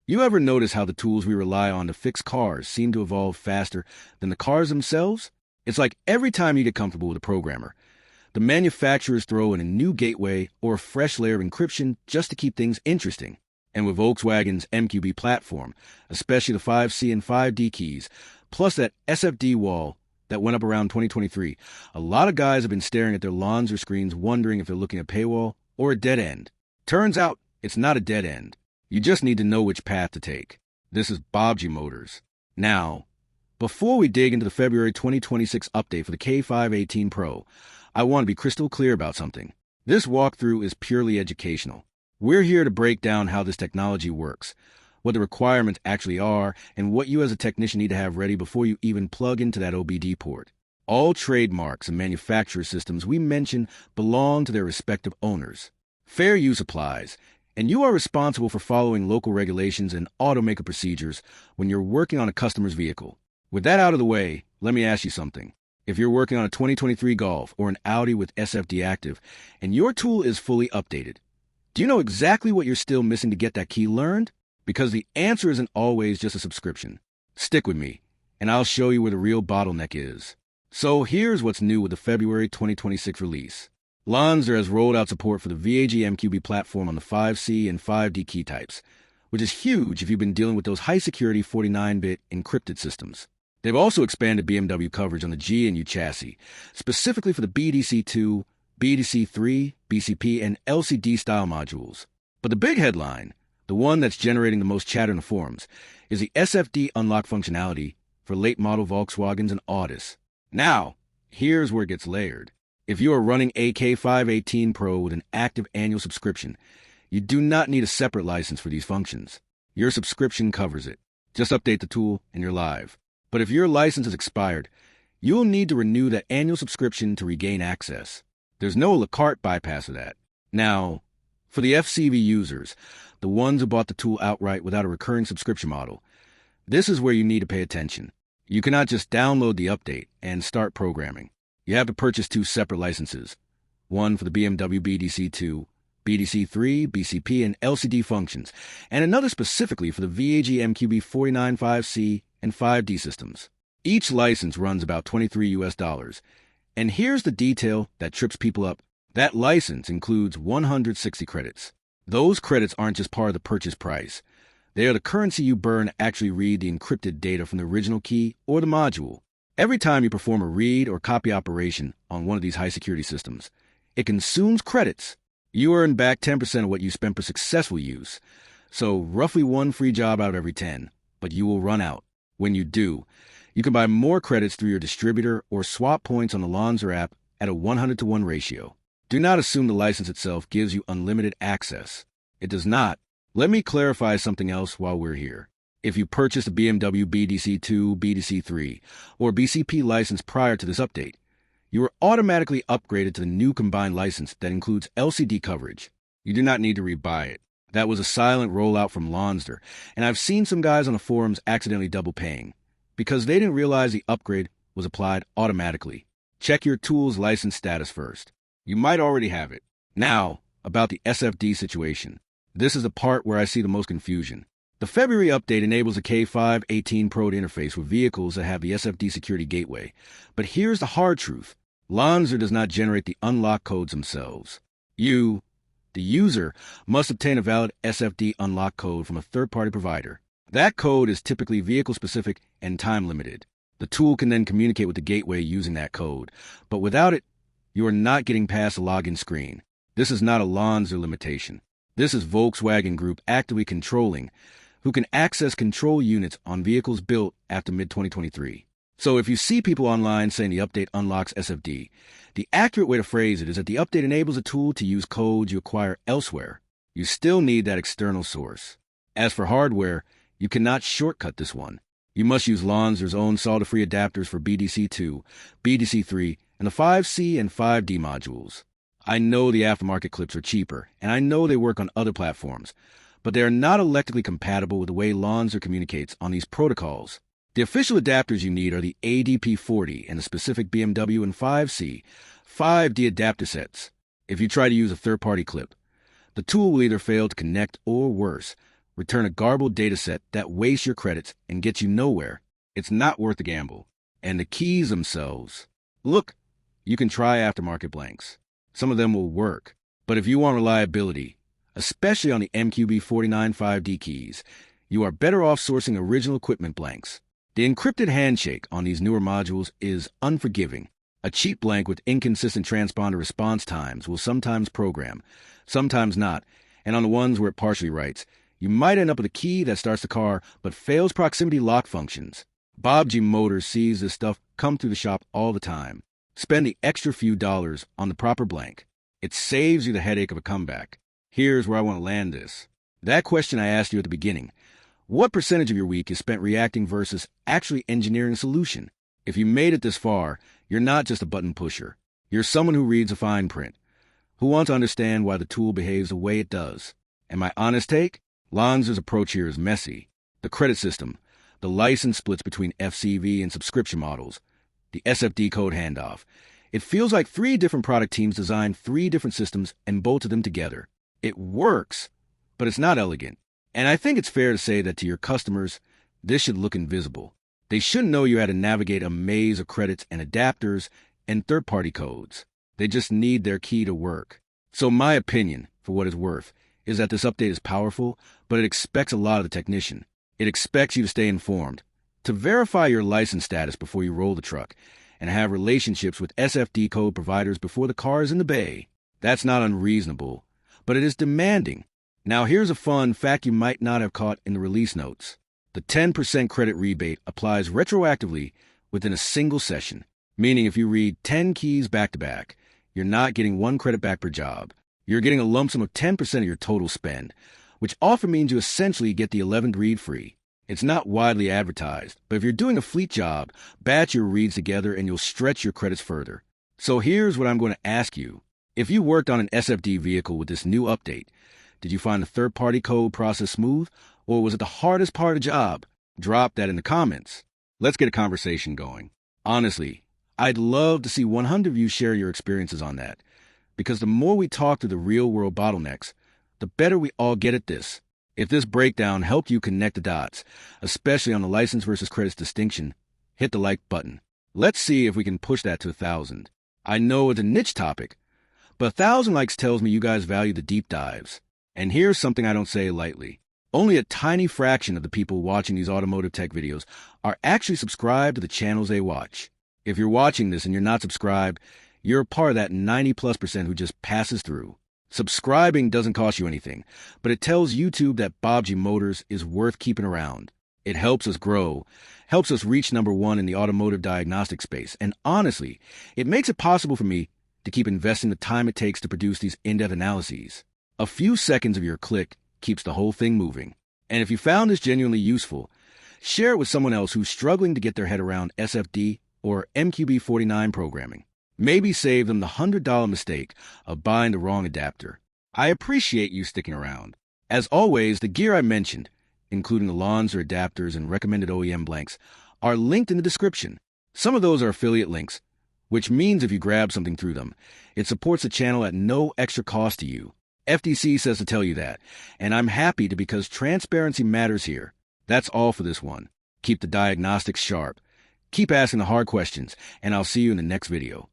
You ever notice how the tools we rely on to fix cars seem to evolve faster than the cars themselves? It's like every time you get comfortable with a programmer, the manufacturers throw in a new gateway or a fresh layer of encryption just to keep things interesting. And with Volkswagen's MQB platform, especially the 5C and 5D keys, plus that SFD wall that went up around 2023, a lot of guys have been staring at their Lonsdor screens wondering if they're looking at a paywall or a dead end. Turns out, it's not a dead end. You just need to know which path to take. This is Baabji Motors. Now, before we dig into the February 2026 update for the K518 Pro, I want to be crystal clear about something. This walkthrough is purely educational. We're here to break down how this technology works, what the requirements actually are, and what you as a technician need to have ready before you even plug into that OBD port. All trademarks and manufacturer systems we mention belong to their respective owners. Fair use applies, and you are responsible for following local regulations and automaker procedures when you're working on a customer's vehicle. With that out of the way, let me ask you something. If you're working on a 2023 Golf or an Audi with SFD active, and your tool is fully updated, do you know exactly what you're still missing to get that key learned? Because the answer isn't always just a subscription. Stick with me, and I'll show you where the real bottleneck is. So here's what's new with the February 2026 release. Lonsdor has rolled out support for the VAG MQB platform on the 5C and 5D key types, which is huge if you've been dealing with those high-security 49-bit encrypted systems. They've also expanded BMW coverage on the G and U chassis, specifically for the BDC2, BDC3, BCP, and LCD-style modules. But the big headline, the one that's generating the most chatter in the forums, is the SFD unlock functionality for late-model Volkswagens and Audis. Now, here's where it gets layered. If you are running a K518 Pro with an active annual subscription, you do not need a separate license for these functions. Your subscription covers it. Just update the tool and you're live. But if your license is expired, you'll need to renew that annual subscription to regain access. There's no a la carte bypass for that. Now, for the FCV users, the ones who bought the tool outright without a recurring subscription model, this is where you need to pay attention. You cannot just download the update and start programming. You have to purchase two separate licenses, one for the BMW BDC2, BDC3, BCP, and LCD functions, and another specifically for the VAG MQB49 5C and 5D systems. Each license runs about $23. And here's the detail that trips people up. That license includes 160 credits. Those credits aren't just part of the purchase price. They are the currency you burn to actually read the encrypted data from the original key or the module. Every time you perform a read or copy operation on one of these high-security systems, it consumes credits. You earn back 10% of what you spent for successful use. So roughly one free job out of every 10, but you will run out. When you do, you can buy more credits through your distributor or swap points on the Lonsdor app at a 100-to-1 ratio. Do not assume the license itself gives you unlimited access. It does not. Let me clarify something else while we're here. If you purchased a BMW BDC2, BDC3, or BCP license prior to this update, you are automatically upgraded to the new combined license that includes LCD coverage. You do not need to rebuy it. That was a silent rollout from Lonsdor, and I've seen some guys on the forums accidentally double paying because they didn't realize the upgrade was applied automatically. Check your tool's license status first. You might already have it. Now, about the SFD situation. This is the part where I see the most confusion. The February update enables the K518 Pro to interface with vehicles that have the SFD security gateway. But here's the hard truth. Lonsdor does not generate the unlock codes themselves. You, the user, must obtain a valid SFD unlock code from a third-party provider. That code is typically vehicle-specific and time-limited. The tool can then communicate with the gateway using that code. But without it, you are not getting past the login screen. This is not a Lonsdor limitation. This is Volkswagen Group actively controlling who can access control units on vehicles built after mid-2023. So if you see people online saying the update unlocks SFD, the accurate way to phrase it is that the update enables a tool to use codes you acquire elsewhere. You still need that external source. As for hardware, you cannot shortcut this one. You must use Lonsdor's own solder-free adapters for BDC2, BDC3, and the 5C and 5D modules. I know the aftermarket clips are cheaper, and I know they work on other platforms, but they are not electrically compatible with the way Lonsdor communicates on these protocols. The official adapters you need are the ADP40 and the specific BMW and 5C, 5D adapter sets. If you try to use a third-party clip, the tool will either fail to connect or worse, return a garbled dataset that wastes your credits and gets you nowhere. It's not worth the gamble. And the keys themselves. Look, you can try aftermarket blanks. Some of them will work. But if you want reliability, especially on the MQB49 5D keys, you are better off sourcing original equipment blanks. The encrypted handshake on these newer modules is unforgiving. A cheap blank with inconsistent transponder response times will sometimes program, sometimes not, and on the ones where it partially writes, you might end up with a key that starts the car but fails proximity lock functions. Baabji Motors sees this stuff come through the shop all the time. Spend the extra few dollars on the proper blank. It saves you the headache of a comeback. Here's where I want to land this. That question I asked you at the beginning. What percentage of your week is spent reacting versus actually engineering a solution? If you made it this far, you're not just a button pusher. You're someone who reads a fine print, who wants to understand why the tool behaves the way it does. And my honest take? Lonsdor's approach here is messy. The credit system, the license splits between FCV and subscription models, the SFD code handoff. It feels like 3 different product teams designed 3 different systems and bolted them together. It works, but it's not elegant. And I think it's fair to say that to your customers, this should look invisible. They shouldn't know you had to navigate a maze of credits and adapters and third-party codes. They just need their key to work. So my opinion, for what it's worth, is that this update is powerful, but it expects a lot of the technician. It expects you to stay informed, to verify your license status before you roll the truck, and have relationships with SFD code providers before the car is in the bay. That's not unreasonable, but it is demanding. Now here's a fun fact you might not have caught in the release notes. The 10% credit rebate applies retroactively within a single session, meaning if you read 10 keys back-to-back, you're not getting 1 credit back per job. You're getting a lump sum of 10% of your total spend, which often means you essentially get the 11th read free. It's not widely advertised, but if you're doing a fleet job, batch your reads together and you'll stretch your credits further. So here's what I'm going to ask you. If you worked on an SFD vehicle with this new update, did you find the third-party code process smooth, or was it the hardest part of the job? Drop that in the comments. Let's get a conversation going. Honestly, I'd love to see 100 of you share your experiences on that, because the more we talk through the real-world bottlenecks, the better we all get at this. If this breakdown helped you connect the dots, especially on the license versus credits distinction, hit the like button. Let's see if we can push that to 1,000. I know it's a niche topic, but 1,000 likes tells me you guys value the deep dives. And here's something I don't say lightly. Only a tiny fraction of the people watching these automotive tech videos are actually subscribed to the channels they watch. If you're watching this and you're not subscribed, you're a part of that 90+% who just passes through. Subscribing doesn't cost you anything, but it tells YouTube that Baabji Motors is worth keeping around. It helps us grow, helps us reach #1 in the automotive diagnostic space, and honestly, it makes it possible for me to keep investing the time it takes to produce these in-depth analyses. A few seconds of your click keeps the whole thing moving. And if you found this genuinely useful, share it with someone else who's struggling to get their head around SFD or MQB49 programming. Maybe save them the $100 mistake of buying the wrong adapter. I appreciate you sticking around. As always, the gear I mentioned, including the Lonsdor adapters and recommended OEM blanks, are linked in the description. Some of those are affiliate links, which means if you grab something through them, it supports the channel at no extra cost to you. FTC says to tell you that, and I'm happy to because transparency matters here. That's all for this one. Keep the diagnostics sharp. Keep asking the hard questions, and I'll see you in the next video.